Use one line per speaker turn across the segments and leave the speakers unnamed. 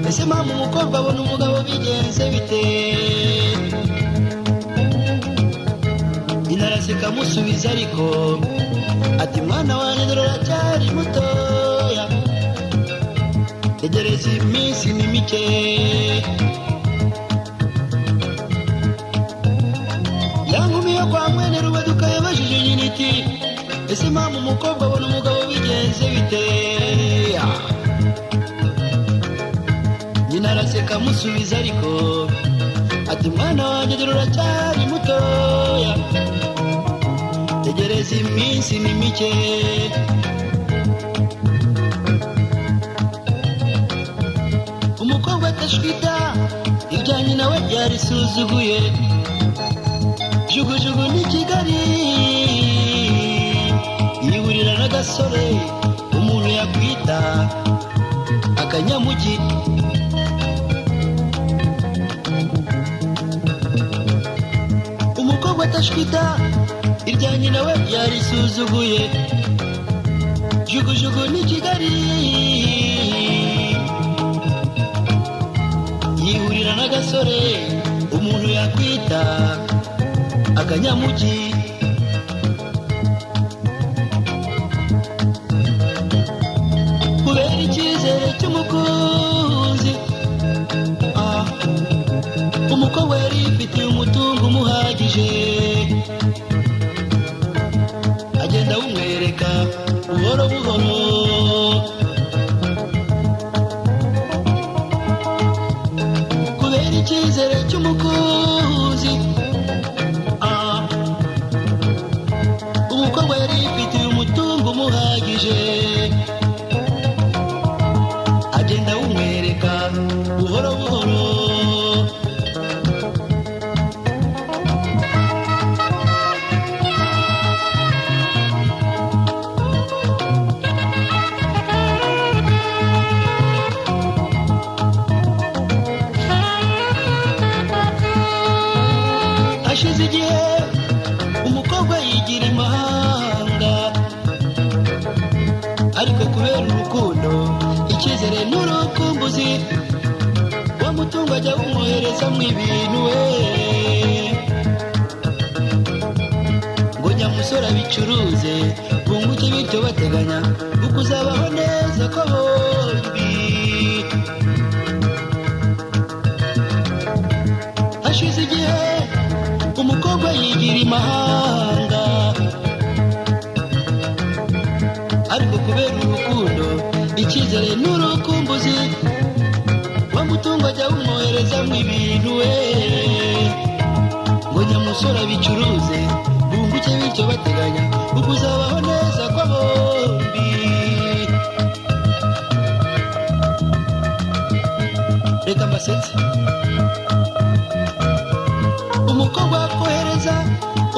Ese mama umukobwa abona umugabo bigenze bite inaraseka musubiza ariko ati mwana wanjye dore uracyari mutoya tegereza iminsi ni mike yankumi yo kwa mwene Rubaduka yabajije nyina iti ese mama umukobwa abona umugabo bigenze bite Naraseka musubiza ariko ati mwana wanjye dore uracyari mutoya tegereza iminsi ni mike umukobwa atashwita ibya nyina we yarisuzuguye jugujugu ni Kigali yihurira n'agasore umuntu yakwita akanyamugi atashwita irya nyina we yarisuzuguye jugujugu ni Kigali yihurira n'agasore umuntu yakwita akanyamugi kubera icyizere cy'umukunzi umukobwa yari ifitiye umutungo umuhagije agenda umwereka buhoro buhoro kubera icyizere cy'umukunzi umukobwa yari ifitiye umutungo umuhagije agenda umwereka buhoro buhoro hashize igihe umukobwa yigira imahanga ariko kubera urukundo icyizere n'urukumbuzi wa mutungo ajya umwohereza mu ibintu we ngo nyamusore abicuruze bunguke bityo bateganya kuko uzabaho neza ko bombi hashize igihe umukobwa yigira imahanga ariko kubera urukundo icyizere n'urukumbuzi wa mutungo ajya umwohereza mu ibintu we ngo nyamusore abicuruze bunguke bityo bateganya kuko uzabaho neza kwa bombi reka mbasetse umukobwa akohereza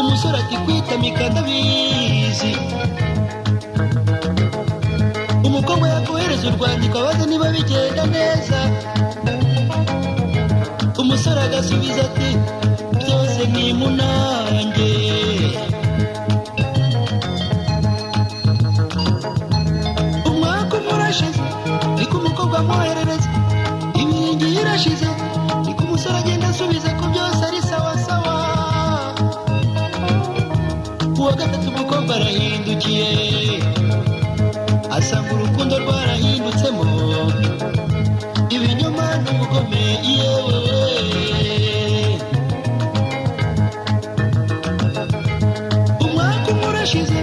umusore ati kwitamika ndabizi umukobwa yakohereza urwandiko abaza niba bigenda neza umusore agasubiza ati byose ni munange umwaka umurashize niko umukobwa amwoherereza ibiringi irashize niko umusore agenda asubiza ko byose ari sawa sawa uwa gatatu umukobwa arahindukiye asanga urukundo rwarahindutsemo ibinyoma n'ubugome yewe umwaka umurashize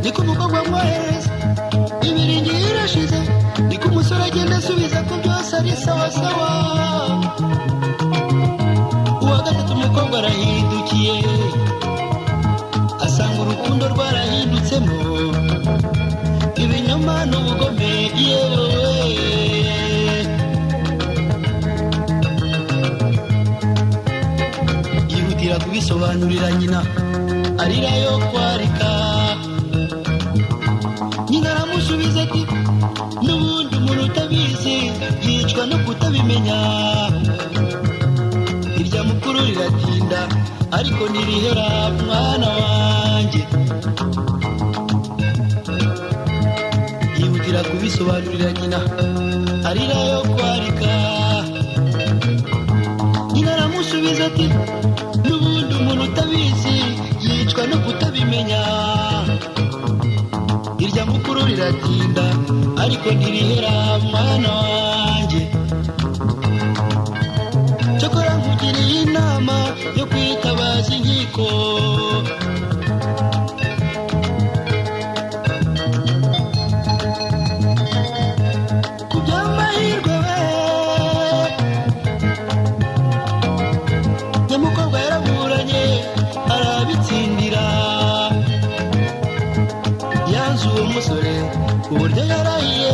niko umukobwa amwohereza ibiringi irashize niko umusore agenda asubiza ko byose ari sawa sawa uwa gatatu umukobwa arahindukiye asanga urukundo rwarahindutsemo ibinyoma n'ubugome yewe yihutira kubisobanurira nyina arira yo kwarika ariko ntirihera mwana wanjye. Yihutira kubisobanurira nyina arira yo kwarika. Nyina aramusubiza ati n'ubundi umuntu utabizi yicwa no kutabimenya. Irya mukuru riratinda ariko ntirihera mwana wanjye. Cyokora nkugiriye inama yo kwitabaza inkiko. Ku by'amahirwe we nyamukobwa yaraburanye arabitsindira. Yanze uwo musore ku buryo yarahiye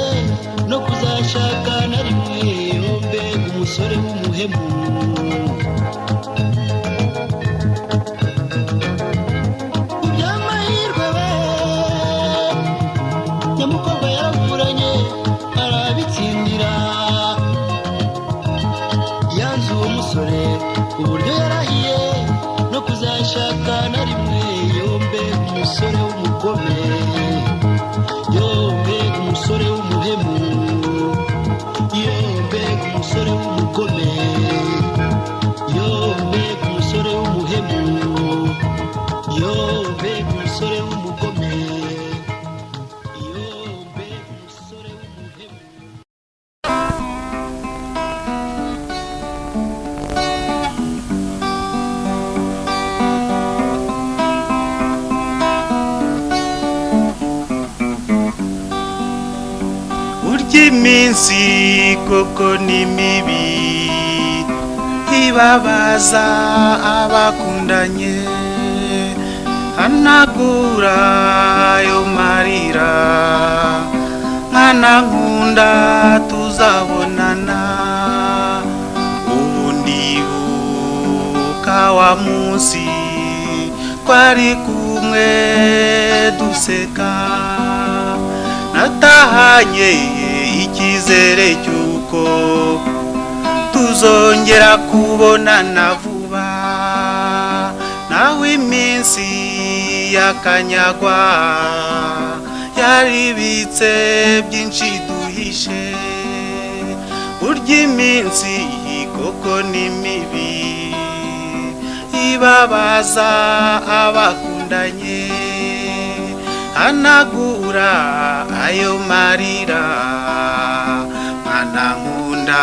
no kuzashaka na rimwe. Yombe umusore w'umuhemu. Ku by'amahirwe we nyamukobwa yaraburanye arabitsindira. Yanze uwo musore ku buryo yarahiye no kuzashaka na rimwe. Yombe umusore w'umugome. Yombe umusore w'umuhemu. Yombe umusore w'umugome. Yombe umusore w'umuhemu. Yombe umusore w'umugome. Yombe umusore w'umuhemu.
Iminsi koko ni mibi ibabaza abakundanye. Hanagura ayo marira mwana nkunda tuzabonana. Ubundi buka wa munsi twari kumwe duseka. Natahanye ikizere cyuko tuzongera kubonana vuba. Nawe iminsi yakanyagwa yaribitse byinshi duhishe. Burya iminsi koko ni mibi ibabaza abakundanye. Hanagura ayo marira mwana nkunda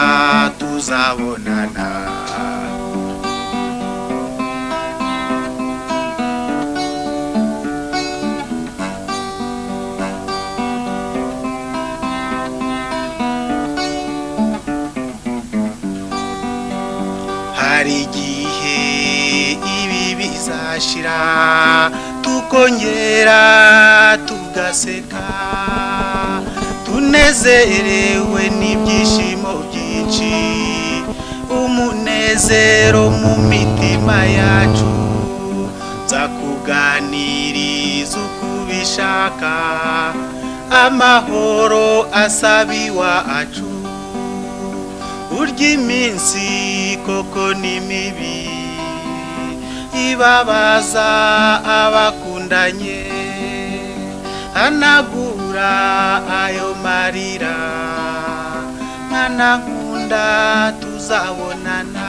tuzabonana. Hari igihe ibi bizashira tukongera tugaseka. Tunezerewe n'ibyishimo byinshi. Umunezero mu mitima yacu. Nzakuganiriza uko ubishaka. Amahoro asaba iwacu. Burya iminsi koko ni mibi ibabaza abakundanye. Hanagura ayo marira mwana nkunda tuzabonana.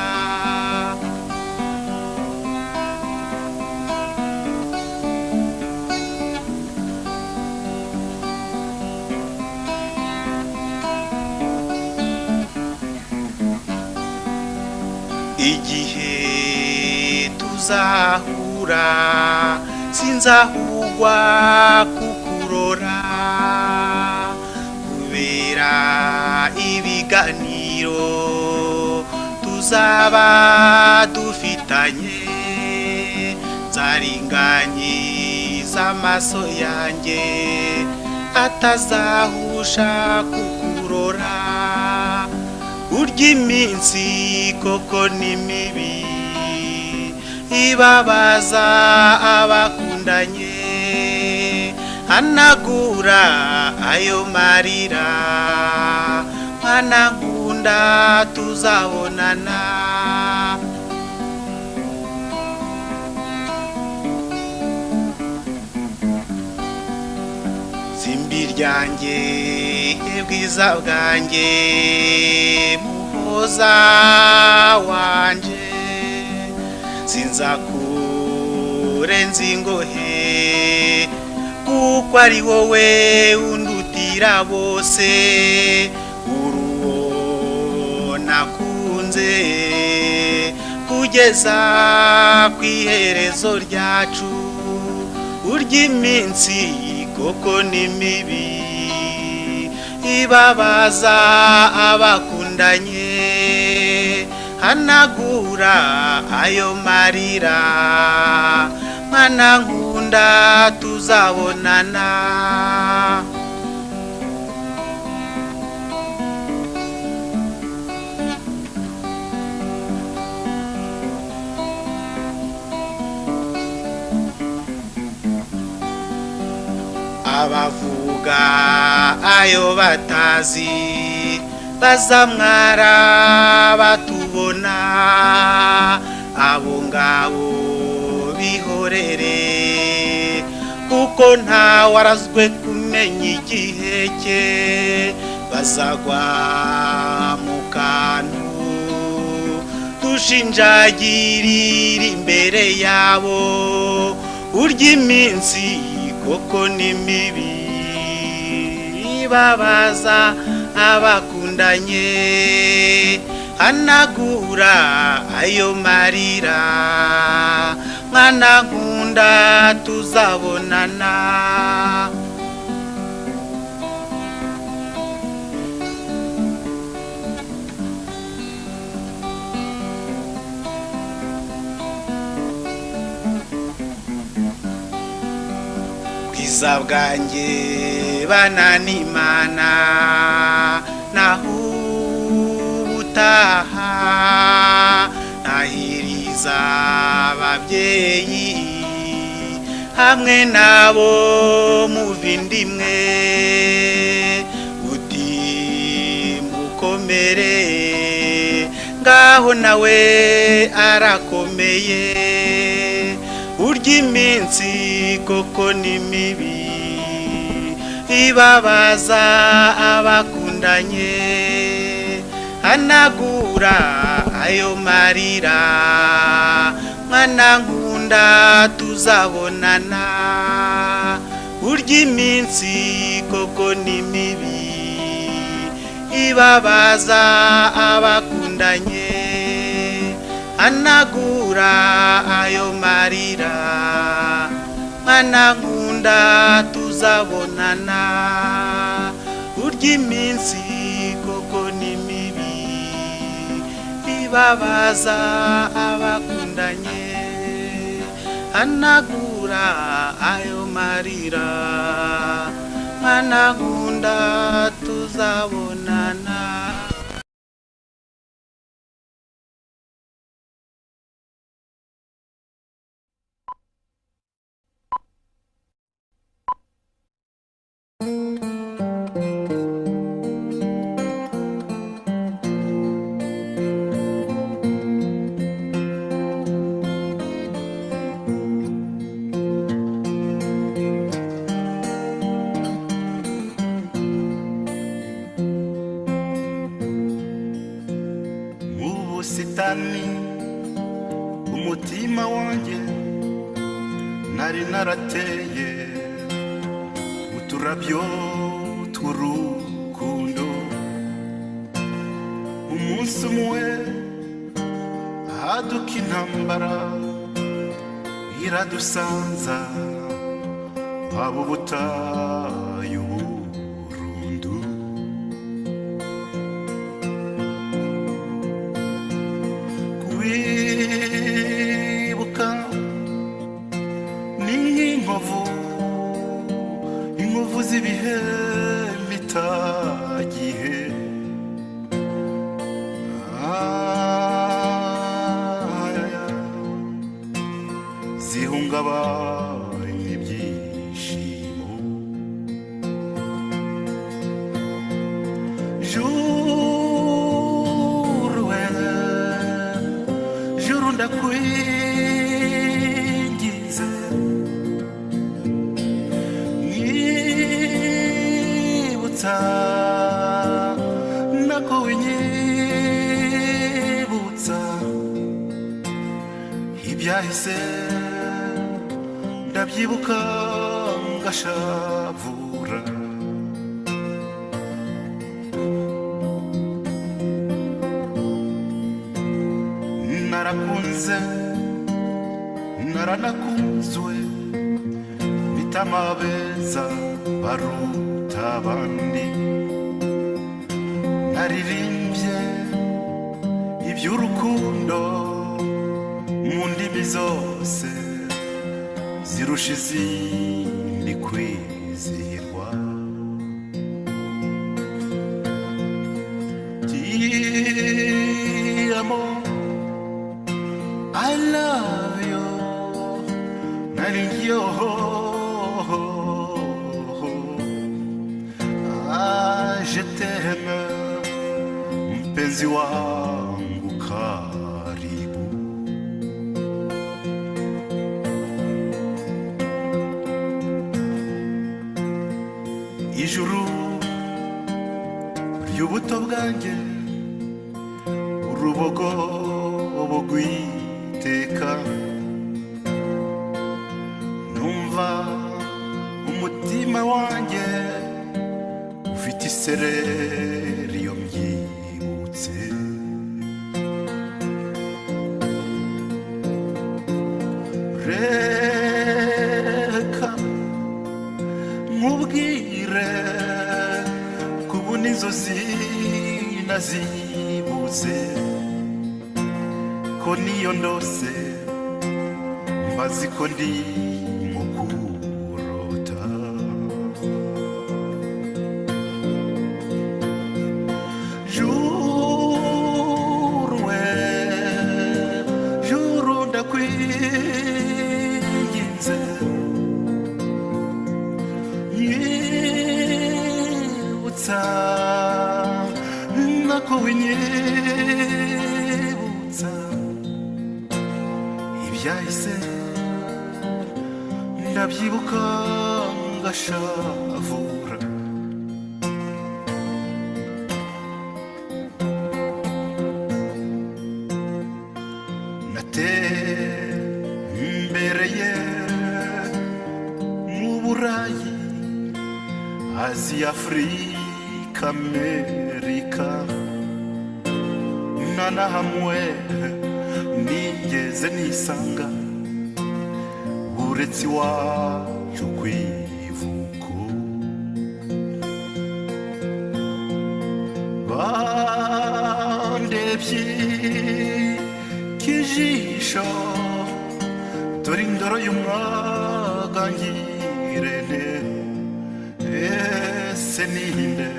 Igihe tuzahura sinzahugwa kukurora. Kubera ibiganiro tuzaba dufitanye. Nzaringanyiza amaso yanjye atazahusha kukurora. Burya iminsi koko ni mibi ibabaza abakundanye. Hanagura ayo marira mwana nkunda tuzabonana. simbi ryanjye bwiza bwanjye muhoza wanje sinzakurenza ingohe kuko ari wowe undutira bose uruwo nakunze kugeza kw'iherezo ryacu urya iminsi koko ni mibi ibabaza abakundanye hanagura ayo marira mwana nkunda tuzabonana abavuga ayo batazi bazamwara batubona abo ngabo bihorere kuko nta warazwe kumenya igihe cye bazagwa mu kantu dushinjagirira imbere yabo urya iminsi koko ni mibi ibabaza abakundanye hanagura ayo marira mwana nkunda tuzabonana bwiza bwanjye bananimana naho ubutaha nahiriza ababyeyi hamwe nabo muvindimwe uti mukomere ngaho nawe arakomeye urya iminsi koko ni mibi ibabaza abakundanye hanagura ayo marira mwana nkunda tuzabonana urya iminsi koko ni mibi ibabaza abakundanye hanagura ayo marira mwana nkunda tuzabonana urya iminsi koko ni mibi ibabaza abakundanye hanagura ayo marira mwana nkunda tuzabonana
ubusitani umutima wanjye nari narateye uturabyo tw'urukundo umunsi umwe haduka intambara iradusanza haba ubutayu burundu kwibuka ni nk'inkovu z'ibihe bitagihe zihungabanya ibyishimo juru ndakwingize nyibutsa nako winyibutsa ibyahise ndabyibuka ngashavura narakunze naranakunzwe bitama beza baruta abandi naririmbye iby'urukundo mu ndimi zose zirusha izindi kwizihirwa Ti amo I love you naringiyo je t'aime mpenzi wangu karibu ijuru ry'ubuto bwanjye urubogobo rw'iteka numva umutima wanjye ufite isereri iyo mbyibutse reka nkubwire kubona inzozi nazibuze ko niyo ndose mbazi ko ndi mu kurota jurwe juru ndakwinginze nyibutsa nako winyibutsa ibyahise ndabyibuka ngashavura natembereye mu Burayi Aziya Afrika Amerika nana hamwe nigeze nisanga uretse iwacu kw'ivuko bandebye kijisho dore indoro y'umwaga ngirente ese ninde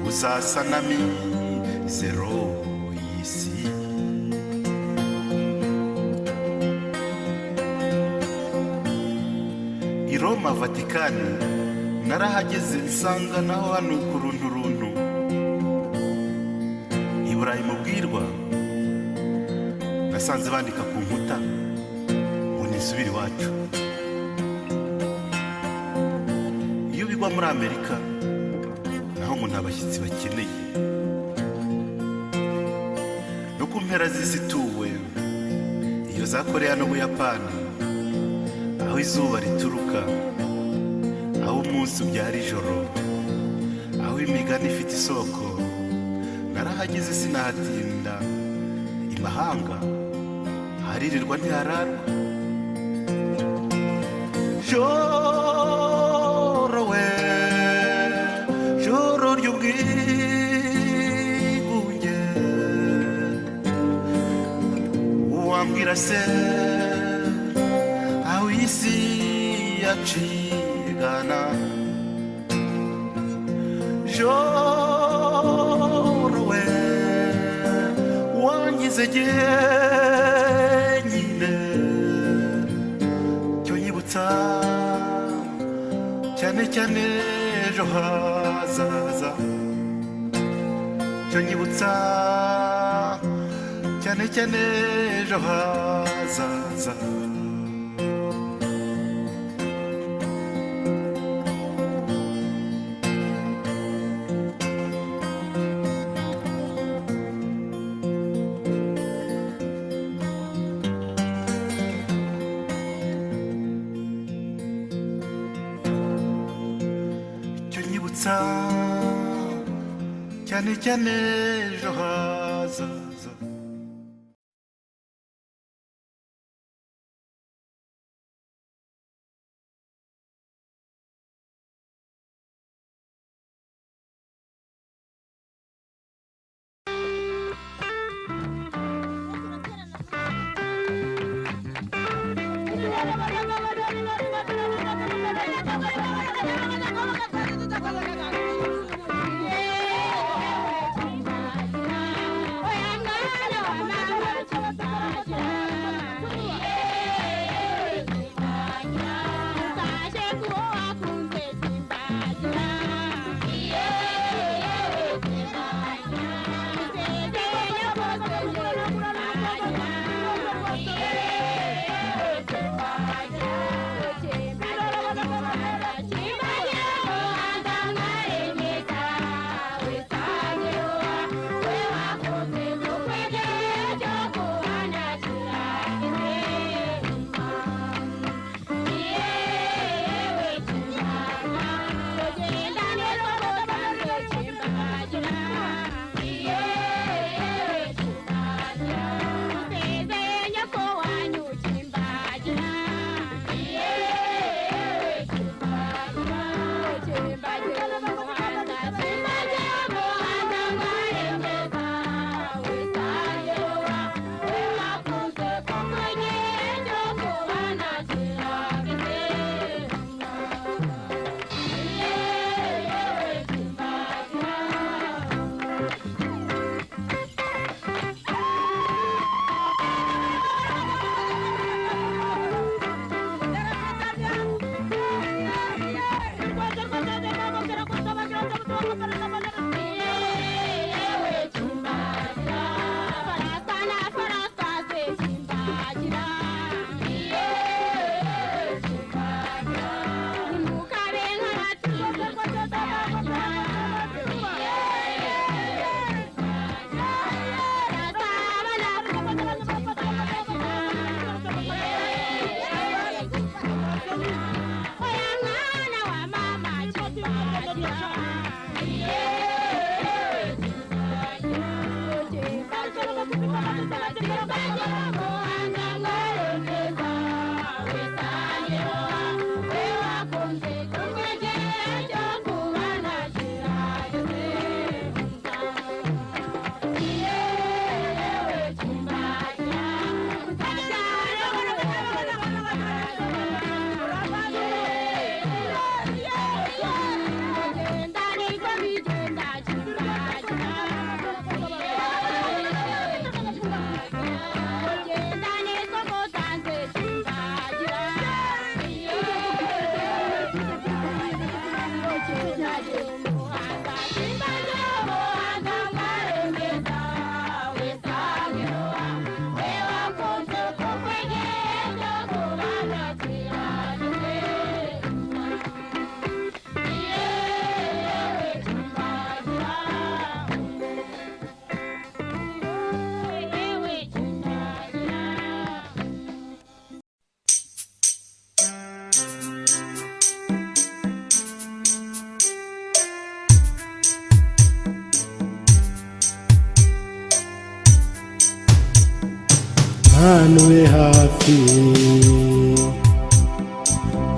uzasa na mizero y'isi i Roma Vatikani narahageze nsanga naho hano ku runturuntu i Burayi mubwirwa nasanze bandika ku nkuta ngo nisubire iwacu iyo bigwa muri Amerika naho ngo nta bashyitsi bakeneye no ku mpera z'isi ituwe iyo za Korea n'Ubuyapani aho izuba rituruka aho umunsi ubyara ijoro aho imigani ifite isoko narahageze sinahatinda imahanga haririrwa ntihararwa joro we joro ry'ubwigunge wambwira se aho isi yacigana joro we wangize jyenyine cyo nyibutsa cyane cyane ejo hazaza cyo nyibutsa cyane cyane ejo hazaza kwibutsa cyane cyane ejo hazaza.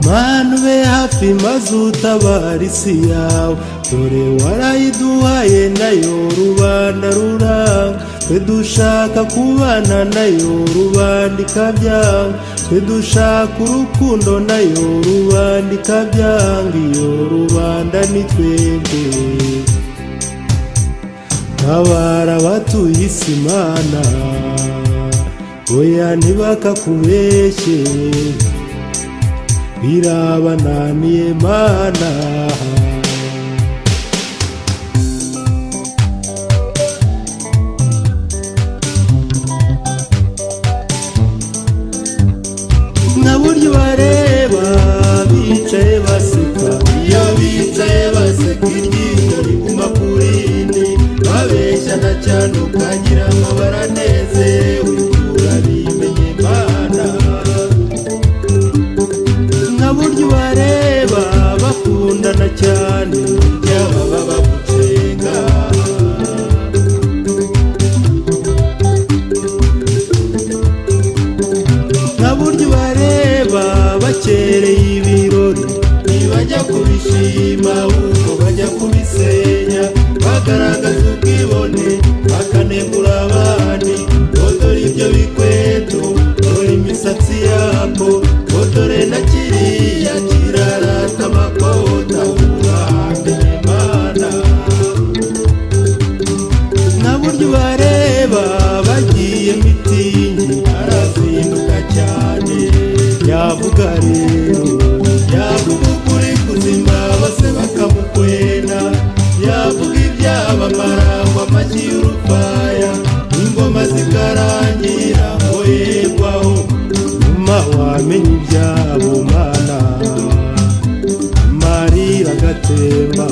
Manube hafi maze utabara isi yawe, dore warayiduhaye nayo rubanda ruranga. Twe dushaka kubana nayo rubanda ikabyanga, twe dushaka urukundo nayo rubanda ikabyanga. Iyo rubanda ni twebwe, tabara abatuye isi Mana, oya ntibakakubeshye, birabananiye Mana. Nka buryo bareba bicaye baseka, iyo bicaye baseka iryinyo riguma ku rindi, babeshyana cyane ukagira ngo baranezerewe, urabimenye Mana. Nka buryo bareba bakundana cyane, kubishima ahubwo bajya kubisenya, bagaragaza ubwibone bakanegura abandi. Dore ibyo bikweto, dore imisatsi yako, dore na kiriya kirarata amakota, urahambere Mana. Na buryo bareba bagiye mitingi, arazinduka cyane, yavuga rero, yavuga ukuri kuzima bose bakamukwena, yavuga ibyabamara ngo amashyi y'urufaya, ingoma zikarangira ngo yerwaho, nyuma wamenya ibyabo Mana, amarira agatemba.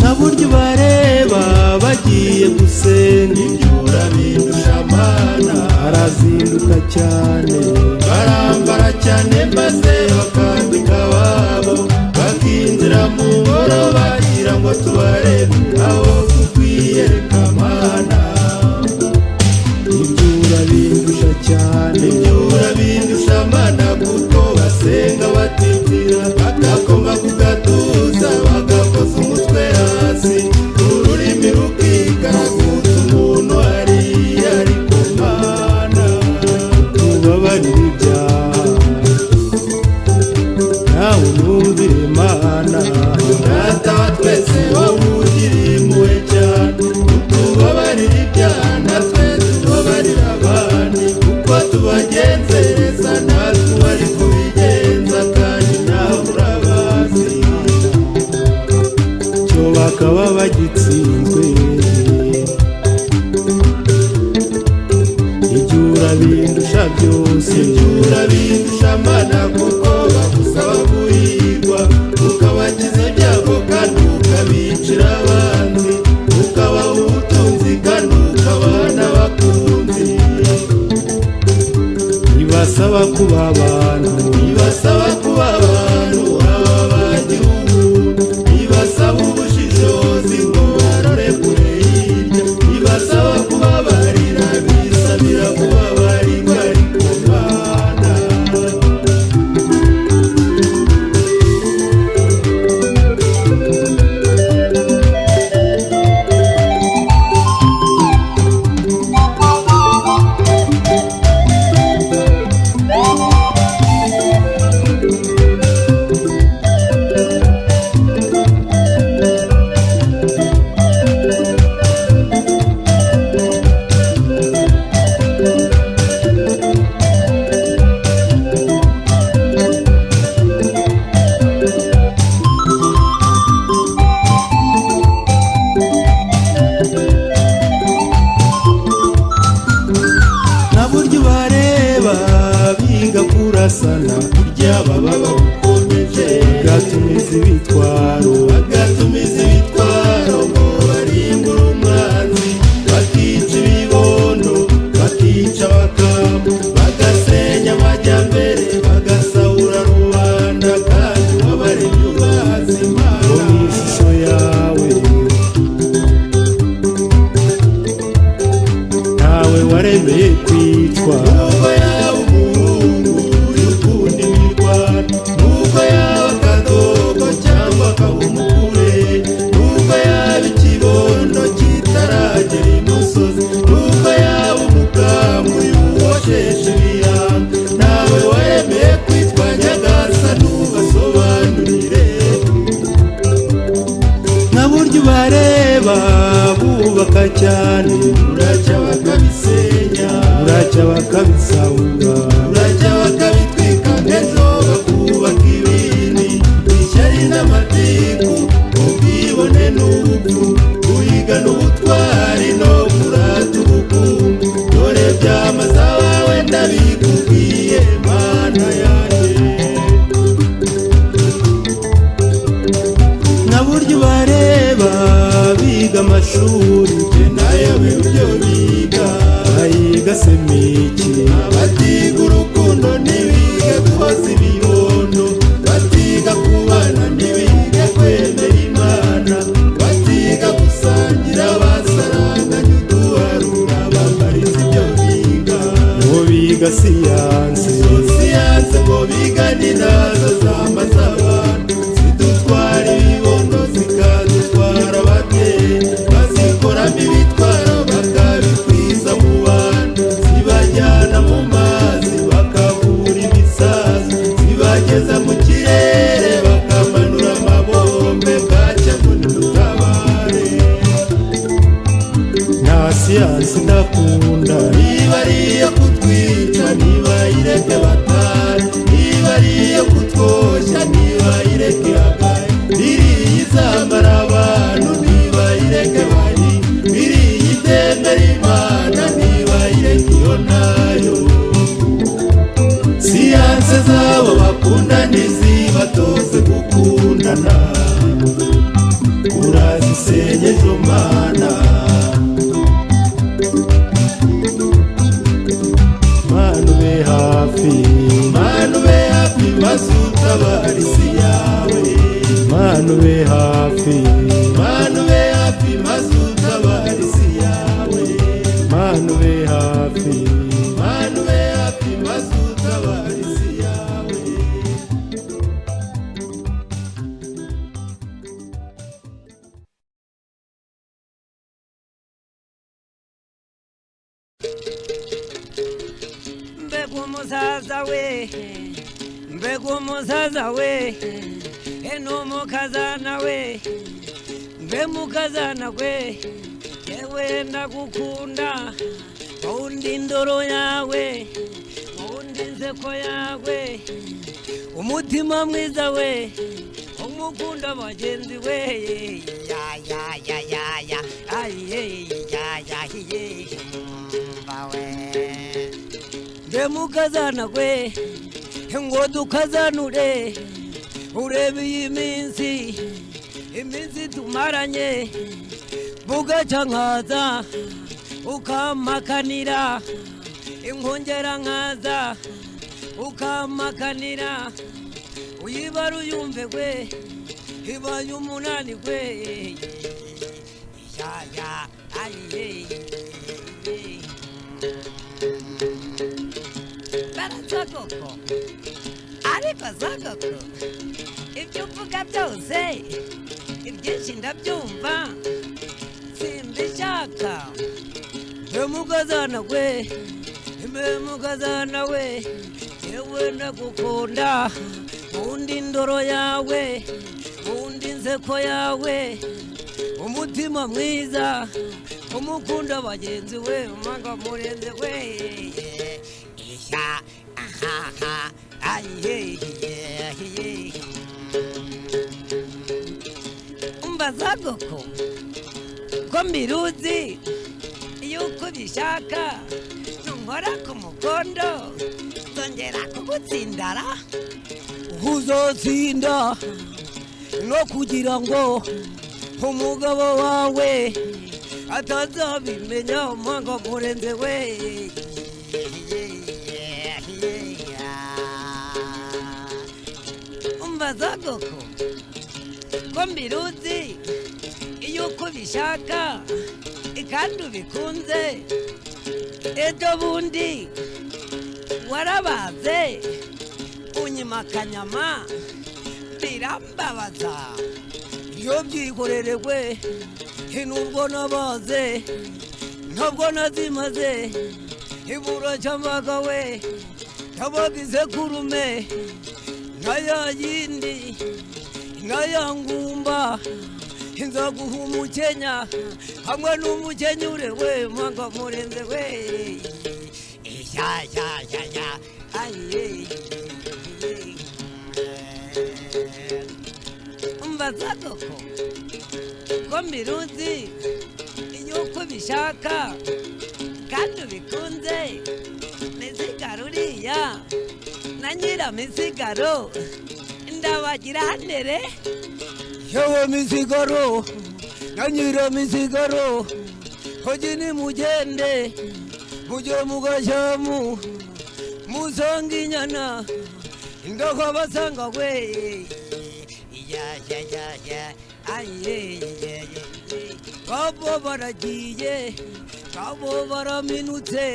Na buryo bareba bagiye gusenga, ibyo urabindusha Mana. Arazinduka cyane, barambara cyane maze bakambika ababo, bakinjira mu ngoro bagira ngo tubarebe aho tukwiyereka Mana. Ibyo urabindusha cyane, ibyo urabindusha Mana, kuko basenga batitira, bagakoma ku gatuza, bagakoza umutwe hasi, ururimi rukikaraguza umuntu hariya. Ariko Mana, tubabarire ibyaha, nawe unyumvire Mana. Data wa twese wowe ugira impuhwe cyane, utubabarire ibyaha natwe tubabarire abandi, kuko tubagenzereza natwe bari kubigenza, kandi nawe urabazi. Cyo bakaba bagitsinzwe, ibyo urabindusha byose, ibyo urabindusha Mana, kuko bagusaba guhigwa, ukabakiza ibyago kandi ukabicira abanzi, ukabaha ubutunzi kandi ukabaha n'abakunzi. Ibasaba kuba abantu, ibasaba kuba abantu, aba bagira ubuntu, ibasaba ubushishozi ngo barore kure hirya, ibasaba kubabarira, bisabira kubabarirwa. Ariko Mana, na buryo bareba biga kurasana, burya baba babukomeje, bagatumiza ibitwaro, bagatumiza ibitwaro ngo barimbure umwanzi, bakica ibibondo, bakica abakamu, bagasenya amajyambere, bagasahura rubanda, kandi wabaremye ubazi Mana. Mu ishusho yawe ntawe waremeye kwicwa, nubwo yaba umuhungu y'ukunda imirwano, nubwo yaba akadogo cyangwa akaba umukure, nubwo yaba ikibondo kitaragera imusozi, nubwo yaba umukamu y'uwosheshe ibihanga, ntawe waremeye kwitwa Nyagasani, ubasobanurire. Na buryo bareba bubaka cyane, buracya bakabisenya, buracya bakabisahura, buracya bakabitwika, ejo bakubaka ibindi, ishyari n'amatiku, ubwibone n'ubupfu, guhiga n'ubutwari no kurata ubukungu, dore byamaze abawe ndabikubwiye Mana yanjye. Na buryo bareba biga amashuri, je nayo ibyo biga, bayiga semiki, batiga urukundo ntibige guhoza ibibondo, batiga kubana ntibige kwemera Imana, batiga gusangira basaranganya uduharura, bambariza ibyo biga, ngo biga siyanse, siyanse ngo biga ni nawe. nazo zamaze abantu zidutwara ibibondo zikadutwara ababyeyi bazikoramo ibitwaro bakabikwiza mu bantu zibajyana mu mazi bakavura imisazi zibageza mu kirere bakamanura amabombe bwacya ngo nimutabare nta siyansi ndakunda niba ari iyo kutwica niba ireke batari niba ari iyo kutwoshya niba ireke hagari iriya izamara abantu niba ireke bari iriya itemera imana niba ireke iyo nayo siyanse zabo bakunda ntizibatoze gukundana urazisenyeje umwana Manu be hafi maze utabara isi yawe Manu be hafi maze utabara isi yawe Manu be hafi maze utabara isi yawe
mbega umusaza we n'umukazana we mbe mukazana we yewe ndagukunda wundi indoro yawe wundi inseko yawe umutima mwiza we umukunda bagenzi we ya ya ya ya ya aye ya ya ye bawe mbe mukazana we ngo dukazanure urebe iyi iminsi tumaranye bugaca nkaza ukamakanira inkongera nkaza ukamakanira uyibara uyumve we ibaye umunani we ya ya aye barazagoko ariko zagoko ibyo uvuga byose ibyinshi ndabyumva simbishaka mbe mukazana we yewe ndagukunda wundi indoro yawe wundi inseko yawe umutima mwiza umukunda bagenzi we umanga murenze we isha aha aye mbazagoko ko mbiruzi yuko bishaka nunkora ku mukondo zongera kugutsindara uzotsinda no kugira ngo umugabo wawe atazabimenya umwanga murenze we mbazagoko ko mbiruzi yuko bishaka kandi ubikunze ejo bundi warabaze unyima akanyama birambabaza iyo byikorerewe nubwo nabaze ntabwo nazimaze ibura cyambaga we yabagize kurume naya yindi naya ngumba inzaguha umukenya hamwe n'umukenyure we mwanga murenze we ya ya ya ya aye mbazagoko ko mbiruzi yuko bishaka kandi ubikunze misigaro uriya na nyiramisigaro ndabagira ntere yewe misigaro na nyiramisigaro hoji ni mugende mujye mugashamu musanga inyana indoko basanga we ya ya ya ya aye kabo baragiye kabo baraminutse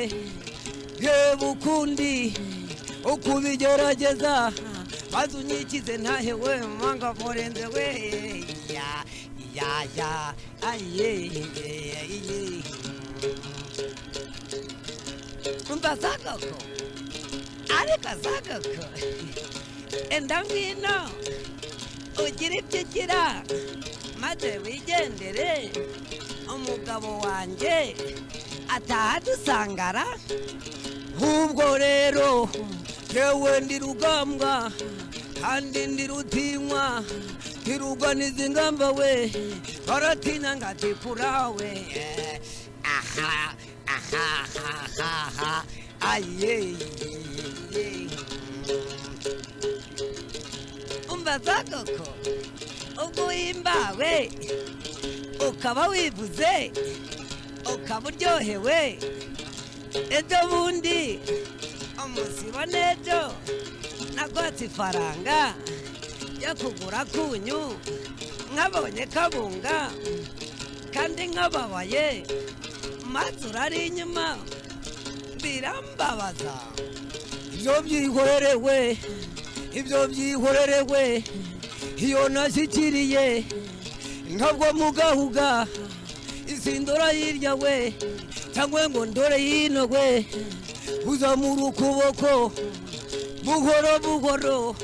yewe ukundi ukubigerageza maze unyikize ntahe we manga murenze we ya aye umva sagako ariko sagako enda ngwino ugira ibyo ugira maze wigendere umugabo wanjye ataha dusangara ubwo rero yewe ndi rugambwa kandi ndi rutinywa ntiruganiza ingamba we baratinya ngatikurawe aha aye umva sagako ubwo wimbawe ukaba wivuze ukaba uryohewe ejo bundi umusibo n'ejo nagwatse ifaranga yo kugura kunyu nkabonye kabunga kandi nkababaye maze urari inyuma birambabaza ibyo byihwerewe iyo nashyikiriye ntabwo mugahuga isindora hirya we cyangwa ngo ndore hino we uzamura ukuboko buhoro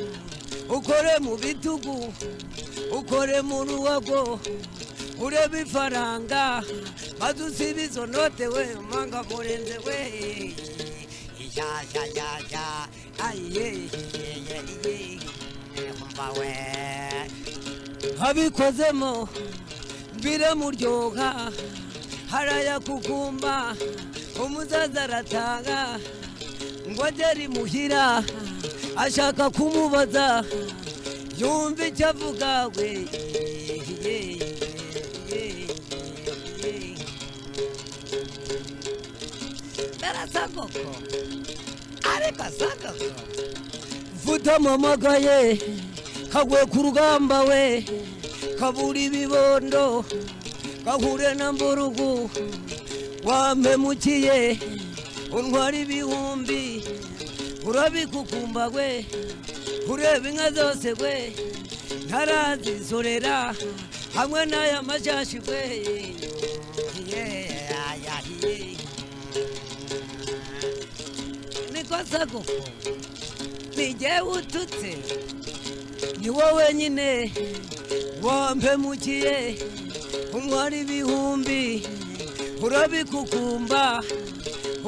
ukore mu bitugu ukore mu ruhago urebe ifaranga maze usibe izo note we manga murenze we ya aye umva we habikozemo mbire muryoha haraya kukumba umuzaza aratanga ngo agere imuhira ashaka kumubaza yumve icyo avuga we barasagoko ariko asagoko vuta mamagaye kagwe ku rugamba we kabura ibibondo gahure na mburugu wampemukiye untwara ibihumbi urabikukumba we ureba inka zose we ntarazisorera hamwe n'aya mashashi we niko sagoko nijye ututse ni wowe nyine wampemukiye untwara ibihumbi urabikukumba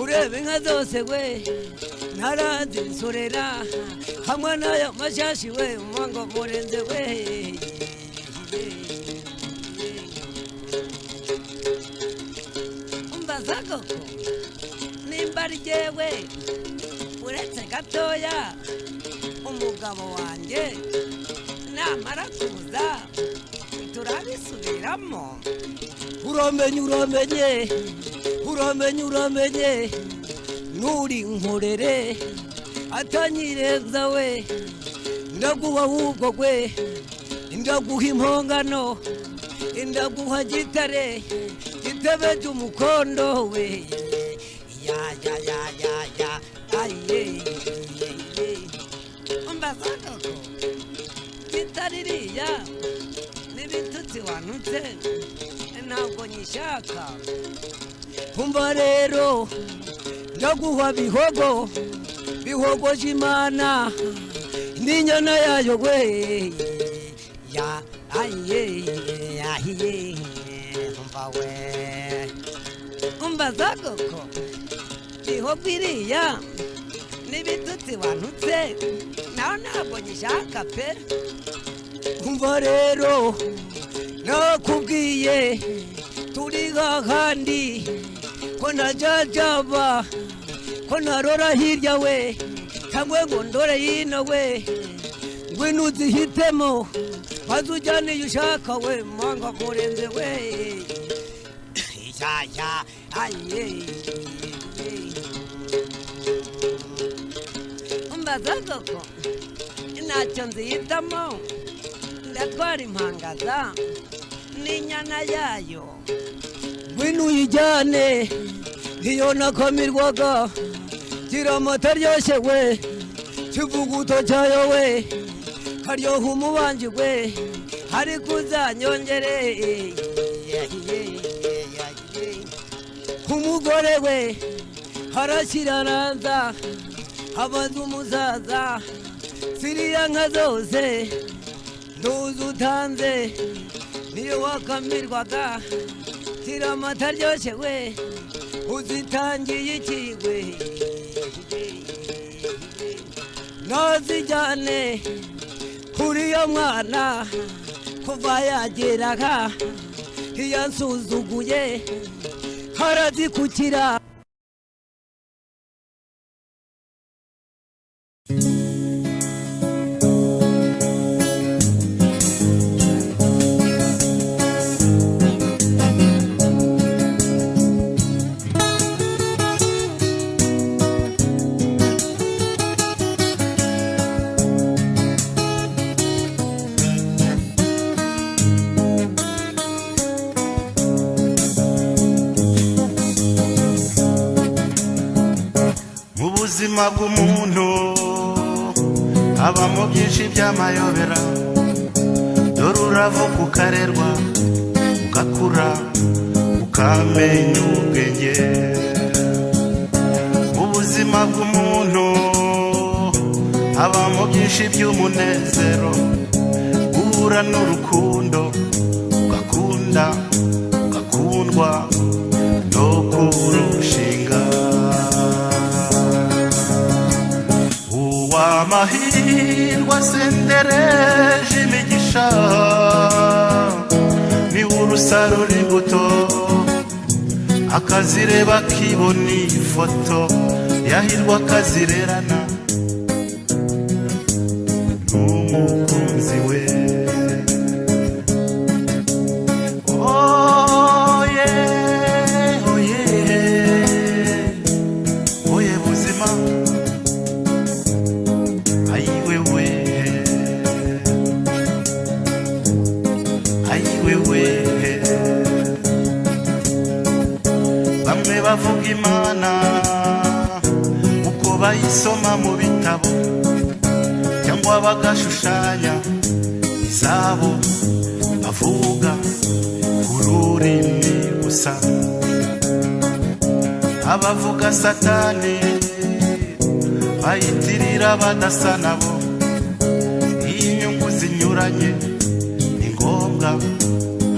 ureba inka zose we ntarazisorera hamwe n'aya mashashi we mwango murenze we umva sagoko nimba ari jyewe uretse gatoya umugabo wanjye namara kuza turabisubiramo uramenye nuri nkorere atanyireza we ndaguha ahubwo we ndaguha impongano ndaguha gitare gitebe cy'umukondo we ya aye umva sagoko gitaririya n'ibitutsi wanutse ntabwo nyishaka umva rero ndaguha bihogoje imana n'inyana yayo we ya aye umva we umva sagoko bihogo iriya n'ibitutsi wanutse naho ntabwo nyishaka pe umva rero nakubwiye turi hahandi ko najajaba ko narora hirya we cyangwa ngo ndore hino we ngwino uzihitemo maze ujyane iyo ushaka we manga murenze we ya aye umva sagoko ntacyo nzihitamo ndatwara impangaza n'inyana yayo ngwino uyijyane iyo nakamirwaga gira amata aryoshye we kivuguto cyayo we haryoha umubanji gwe hari kuzanyongere umugore we harashiraranza habaza umusaza ziriya nka zose ntuzi utanze niyo wakamirwaga tira amata aryoshye we uzitangiye ikigwe nazijyane kuriyo mwana kuva yageraga iyansuzuguye harazikukira
ubuzima bw'umuntu habamo byinshi by'amayobera dore uravuka ukarerwa ugakura ukamenya ubwenge mu buzima bw'umuntu habamo byinshi by'umunezero guhura n'urukundo ugakunda ugakundwa no kurushinga amahirwe asendereje imigisha ni urusarura imbuto akazireba akibona ifoto yahirwa akazirerana n'umukunzi we oye buzima bamwe bavuga imana uko bayisoma mu bitabo cyangwa bagashushanya izabo bavuga ururimi gusa abavuga satani bayitirira badasa nabo inyungu zinyuranye ni ngombwa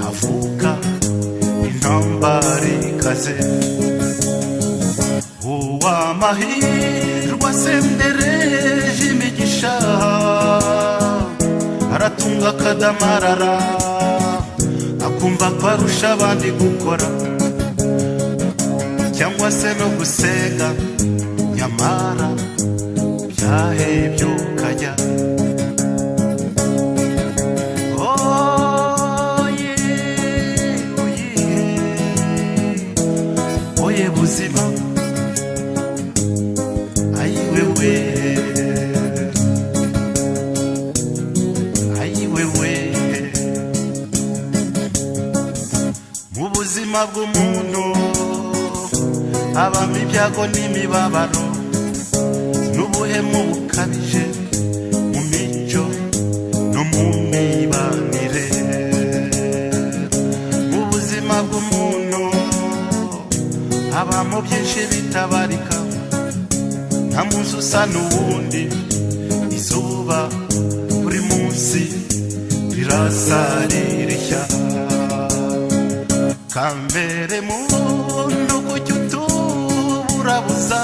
havuka intambara ikaze uwamahirwe asendereje imigisha aratunga akadamarara akumva ko arusha abandi gukora cyangwa se no gusenga nyamara byahebye ukajya oye buzima ayiwewe mu buzima bw'umuntu habamo ibyago n'imibabaro n'ubuhemu bukabije mu mico no mu mibanire mu buzima bw'umuntu habamo byinshi bitabarika nta munsi usa n'uwundi izuba buri munsi rirasa ririshya kambere muntu kuki utuburabuza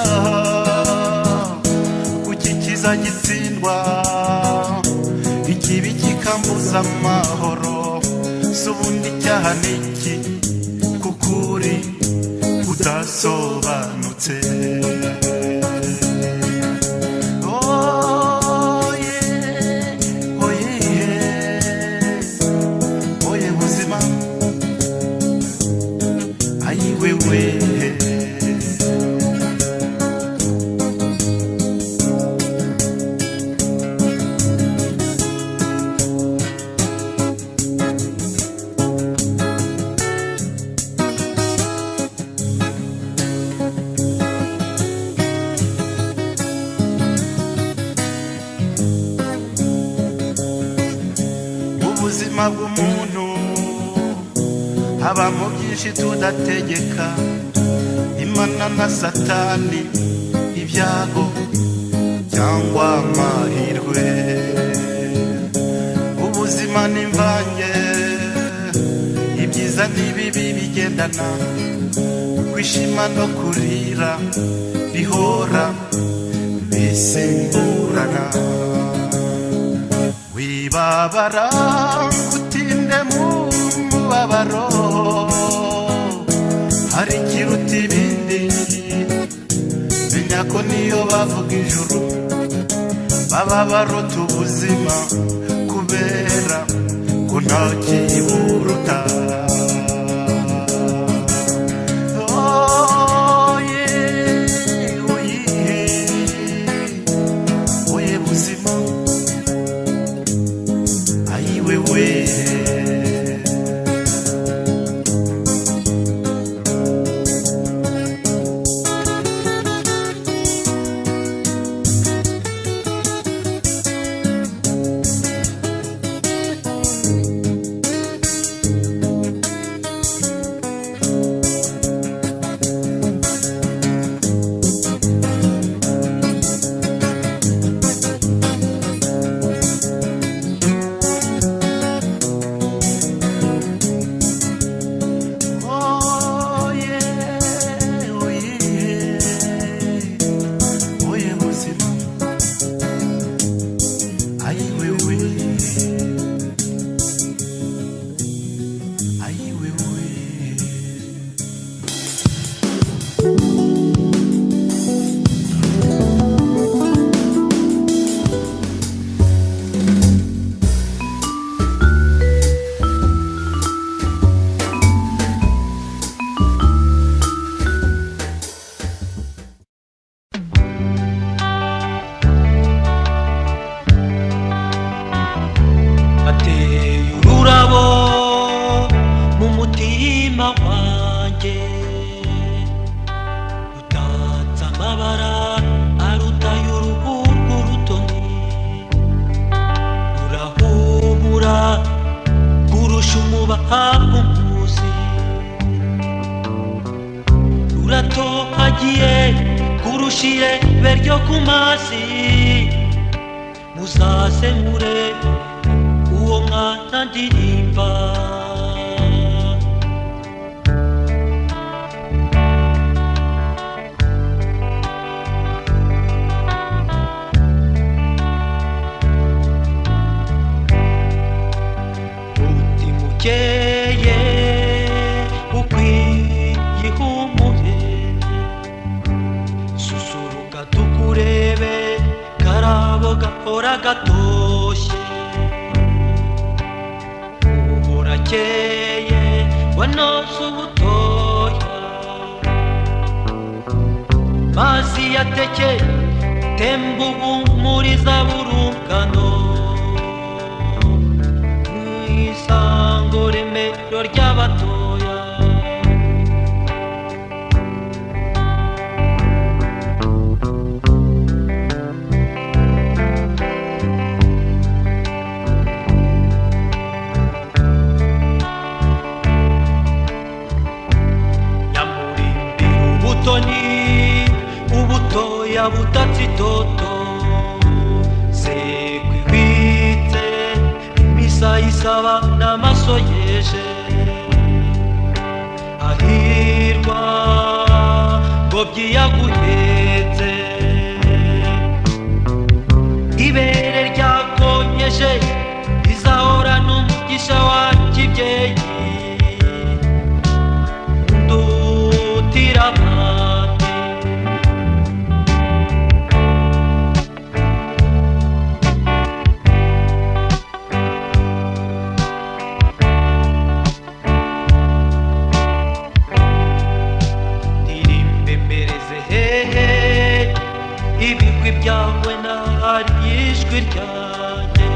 kuki kiza gitsindwa ikibi kikambuza amahoro si ubundi icyaha n'iki kukuri udasobanutse oye buzima ayiwewe ubuzima bw'umuntu habamo byinshi tudategeka, Imana na Satani, ibyago cyangwa amahirwe. Ubuzima ni imvange, ibyiza n'ibibi bigendana, kwishima no kurira bihora bisimburana. Wibabara utinde mu mubabaro, hari ikiruta ibindi, menya ko niyo bavuga ijuru baba barota ubuzima, kubera ko nta kiburuta. Oye buzima, ayi wewe,
uratohagiye kurushire beryo kumasi, muzasemure uwo mwana ndirimba. Utimukeye ukwiyihumure, susuruka tukurebe, karabo gahora gatoshye. Uburakeye wanoze ubutoya, mazi yateke temba ubumuriza burungano, isango remero ry'abatoya. Nyamurimbira ubutoni, ubutoya butatse itoto, sekwibitse imisa isaba n'amaso yeje. Ahirwa ngobyi yaguhetse, ibere ryakonyeje rizahora n'umugisha wa kibyeyi. Ndutira abandi ibigwi byawe nahari ijwi ryanjye.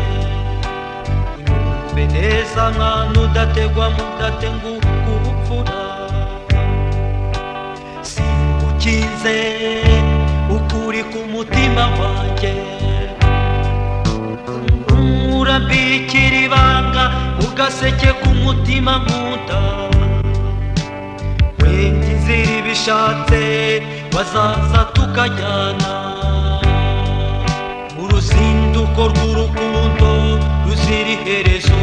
Unyumve neza mwana udategwa mudatenguka ubupfura, singukize ukuri ku mutima wanjye. Urambikira ibanga gaseke k'umutima nkunda wenda inzira ibishatse bazaza tukajyana uruzinduko rw'urukundo ruzira iherezo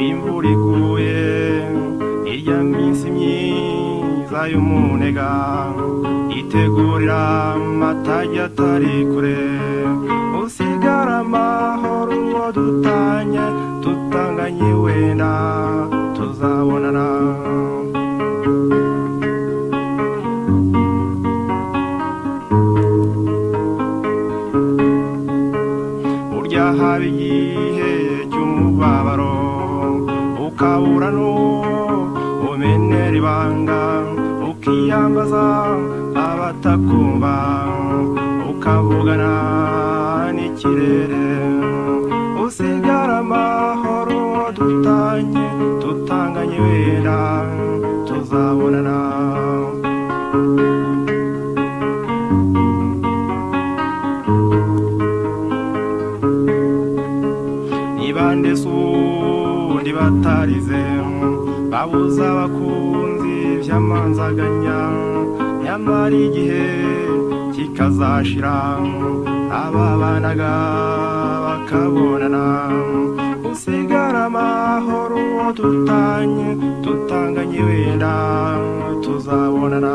imvura iguye irya minsi myiza y'umunega itegurira amatage atari kure usigara amahoro uwo dutanye tutanganye wenda tuzabonana burya haba igihe cy'umubabaro ukabura n'umenera ibanga ukiyambaza abatakumva ukavugana n'ikirere usigara amahoro dutanye tutanganye wenda tuzabonana nibande sundi batarize babuza abakunzi vy'amanzaganya nyamara igihe kikazashira ababanaga bakabonana usigara amahoro dutanye tutanganye wenda tuzabonana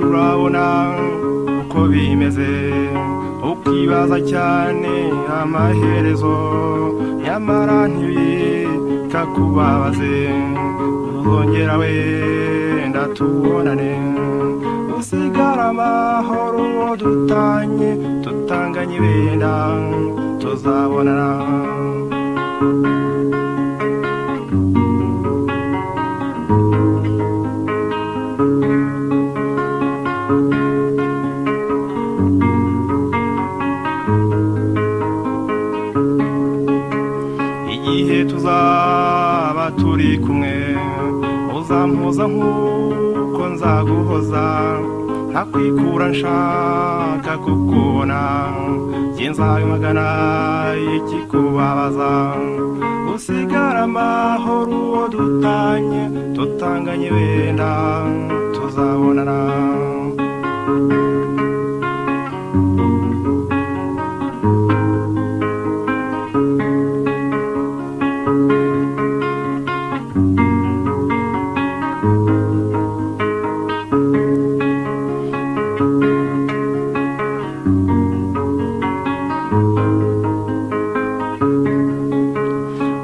urabona uko bimeze ukibaza cyane amaherezo nyamara ntibikakubabaze uzongera wenda tubonane usigara amahoro dutanye tutanganye wenda tuzabonana tuzaba turi kumwe uzampoza nk'uko nzaguhoza ntakwikura nshaka kukubona nzabimagana ikikubabaza usigara amahoro uwo dutanye tutanganye wenda tuzabonana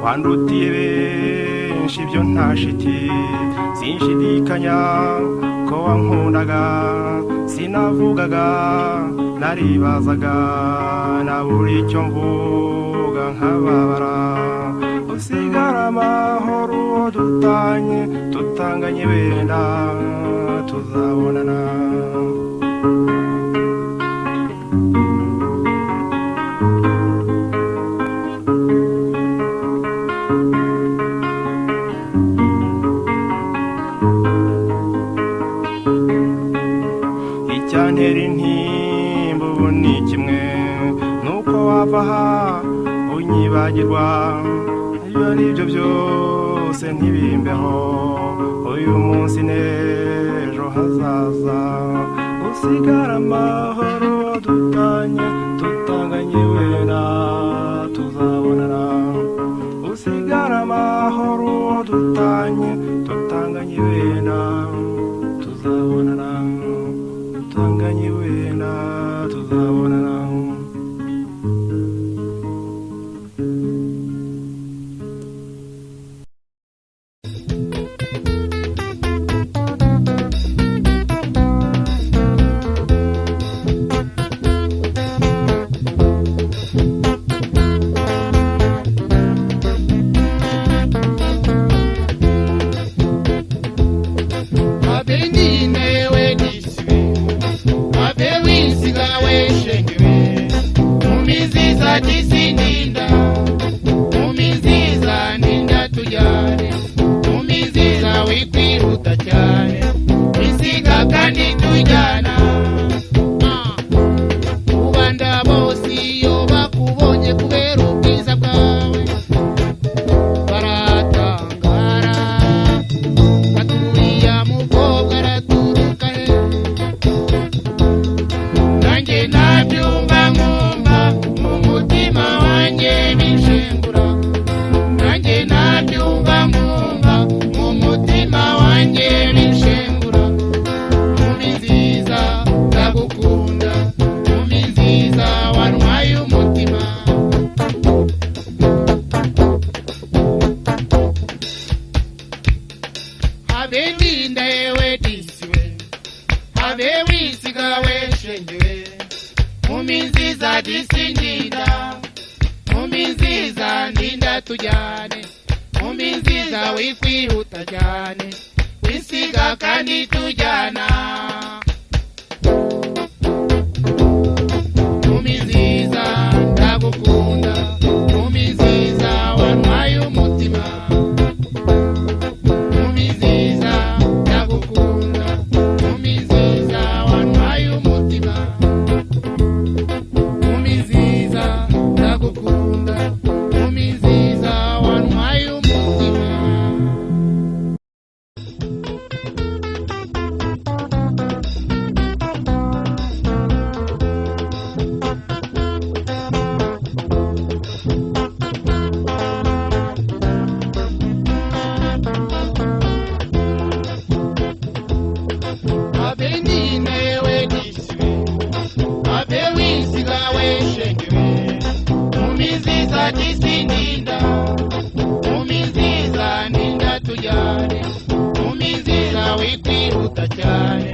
wandutiye benshi ibyo ntashiti sinshidikanya ko wankundaga sinavugaga naribazaga nabura icyo mvuga nkababara usigara amahoro uwo dutanye tutanganye wenda tuzabonana icyantera intimba ubu ni kimwe nuko wava aha unyibagirwa ibyo ari byo byose ntibimbeho uyu munsi n'ejo hazaza usigara amahoro dutanye tutanganye wenda tuzabonana
bishengura nanjye nabyumva nkumva mu mutima wanjye bishengura nkumi nziza ndagukunda nkumi nziza wantwaye umutima habe ndinda yewe disiwe habe wisiga we shengewe nkumi nziza disindinda nkumi nziza ndinda tujyane nkumi nziza wikwihuta cyane wisiga kandi tujyana nkumi nziza ndagukunda nkumi nziza wantwaye umutima nkumi nziza ndagukunda nkumi nziza wantwaye umutima nkumi nziza ndagukunda nkumi nziza wantwaye umutima habe ndinda yewe disiwe habe wisiga we shengewe nkumi nziza disindinda nkumi nziza ndinda tujyane nkumi nziza wikwihuta cyane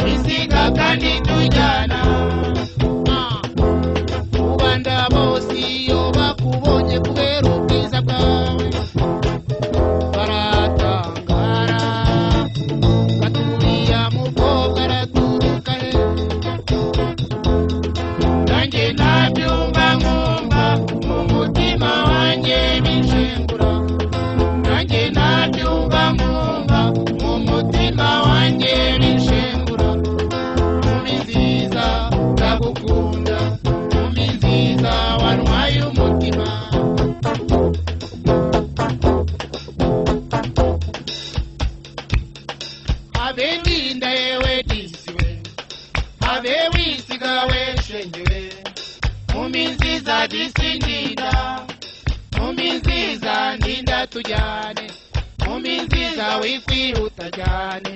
wisiga kandi tujyana rubanda bose iyo bakubonye kubera ubwiza bwawe baratangara baturiya mukobwa araturuka he nanjye nabyumva nkumva mu mutima wanjye bishengura nanjye nabyumva nkumva mu mutima wanjye bishengura nkumi nziza ndagukunda nkumi nziza wantwaye umutima habe ndinda yewe disiwe habe wisiga we shengewe nkumi nziza disindinda nkumi nziza ndinda tujyane nkumi nziza wikwihuta cyane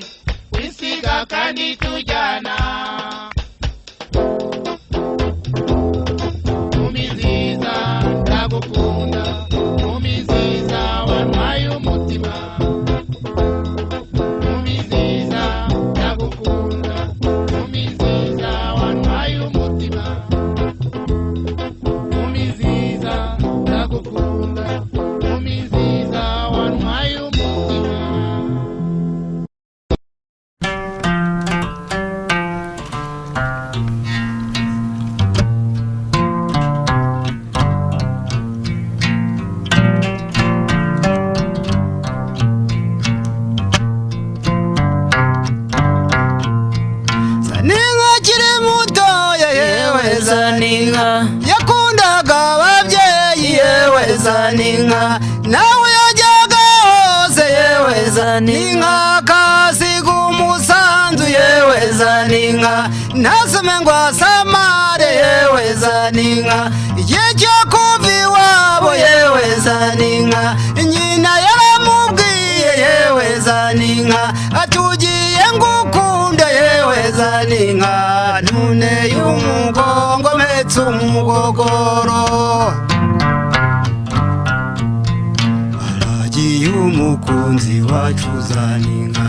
wisiga kandi tujyana nkumi nziza ndagukunda nkumi nziza wantwaye umutima nkumi nziza ndagukunda nkumi nziza wantwaye umutima nkumi nziza ndagukunda nkumi nziza wantwaye umutima
Zaninka kiri mutoya yewe Zaninka yakundaga ababyeyi yewe Zaninka nawe yajyaga hose yewe Zaninka kasiga umusanzu yewe Zaninka ntasome ngo asamare yewe Zaninka igihe cyo kuva iwabo yewe Zaninka nyina yaramubwiye yewe Zaninka atugiye ngukunda yewe Zaninka nune y'umugongo metse umugogoro aragiye umukunzi wacu Zaninka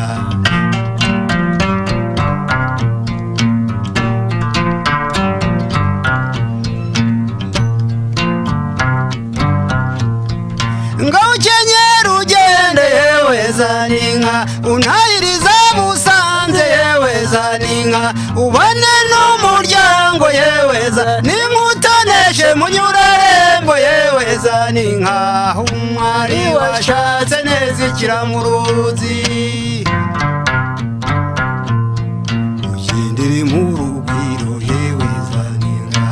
ngawukenyera ugende yewe Zaninka untahiriza Musanze yewe Zaninka ubane n'umuryango yewe Zaninka utoneshe munyurarembo yewe Zaninka umwari washatse neza ikiramuruzi ugendere mu rugwiro yewe Zaninka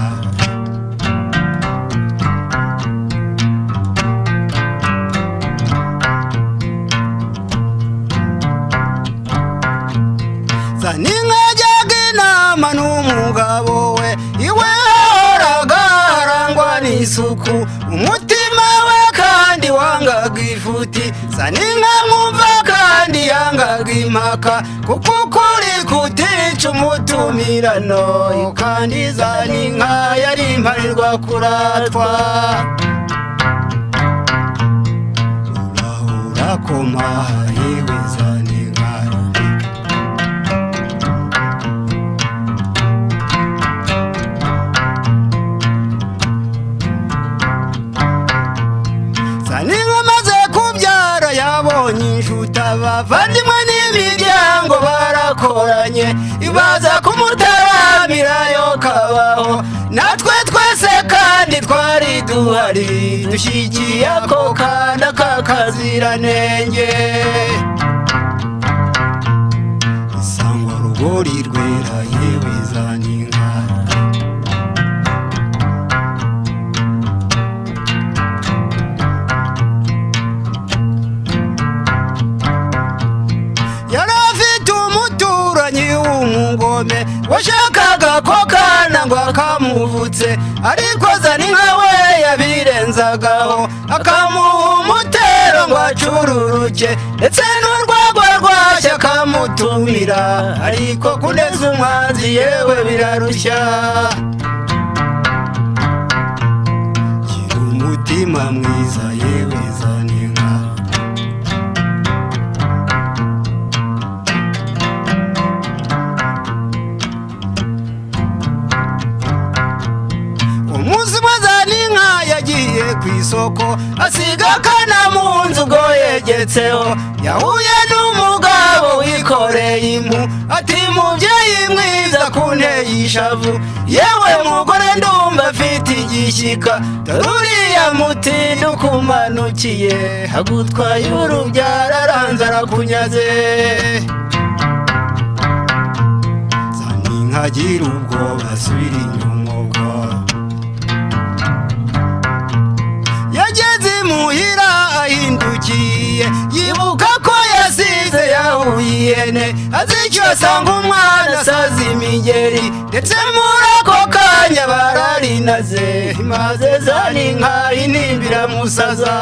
Zaninka yajyaga inama n'umugabo we iwe horaga harangwa n'isuku umutima
ifuti saninka mwumva kandi yangaga impaka kuko ukuri kutica umutumirano kandi zaninka yari imparirwa kuratwa urahura koma yewe zaninka zaninka maze kubyara yabonye inshuti abavandimwe n'imiryango barakoranye ibaza kumutaramirayo kabaho natwe twese kandi twari duhari dushyigiye ako kana k'akaziranenge isangwa rugori rwera yewe zaninka umugome washakaga ko kana ngo akamuvutse ariko zaninka we yabirenzagaho akamuha umutero ngo acururuke ndetse n'urwagwa rwashya akamutumira ariko kuneza umwanzi yewe birarushya gira umutima mwiza yewe zaninka ku isoko asiga kana mu nzu ubwo yegetseho yahuye n'umugabo wikoreye impu ati mubyeyi mwiza kunteye ishavu yewe mugore ndumva afite igishyika dore uriya mutindi ukumanukiye hagutwaye urubyaro aranze arakunyaze zaninka agira ubwoba asubira inyuma ubwo muhira ahindukiye yibuka ko yasize yahuye ihene azi icyo asanga umwana asaza imigeri ndetse muri ako kanya bararinaze maze zaninka inimbira musaza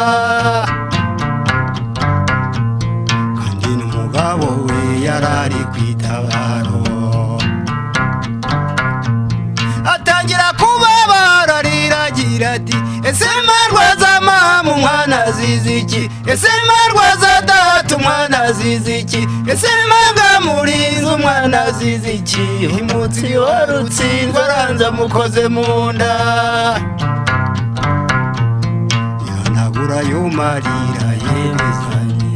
kandi n'umugabo we yarari kwitabaro atangira kubabara riragira ati ese marwaza mama umwana azize iki ese marwaza data umwana azize iki ese murinzi umwana azize iki umutsi warutsindwa aranza mukoze mu nda yanagura yumarira yemezanye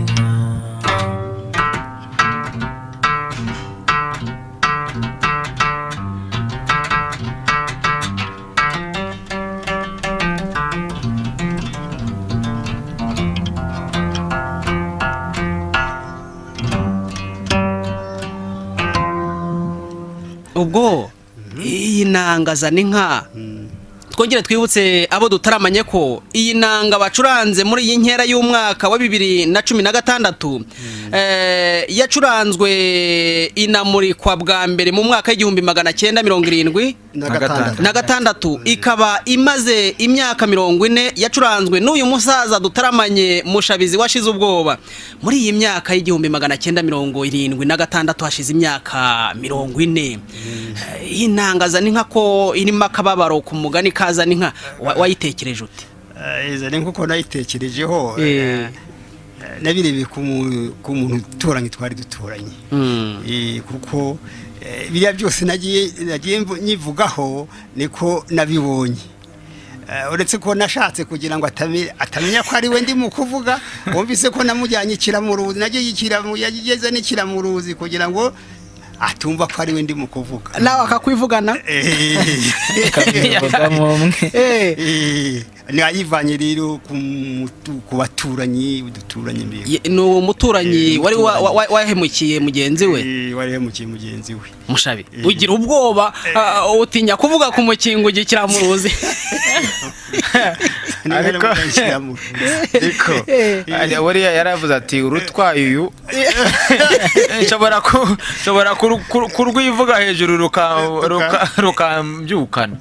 ubwo iyi nanga zaninka twongere twibutse abo dutaramanye ko iyi nanga bacuranze muri iyi nkera y'umwaka wa 2016 yacuranzwe inamurikwa bwa mbere mu mwaka w'1976 ikaba imaze imyaka 40 yacuranzwe n'uyu musaza dutaramanye Mushabizi washize ubwoba muri iyi myaka y'1976 hashize imyaka 40 inanga zaninka ko irimo akababaro ku mugani zaninka wayitekereje ute
zaninka uko nayitekerejeho nabirebe ku muntu uturanye twari duturanye kuko biriya byose nagiye nyivugaho niko nabibonye uretse ko nashatse kugira ngo atamenya ko ari we ndi mu kuvuga wumvise ko namujyanye ikiramuruzi nagiye yageze n'ikiramuruzi kugira ngo atumva ko ari we ndi mu kuvuga
nawe akakwivugana
nayivanye rero ku baturanyi duturanye mbere
ni umuturanyi wari wahemukiye mugenzi we
wahemukiye mugenzi we
Mushabi ugira ubwoba utinya kuvuga ku mukingo gikiramuruzi
ariko wariya yaravuze ati urutwaye uyu nshobora kurwivuga hejuru rukambyukana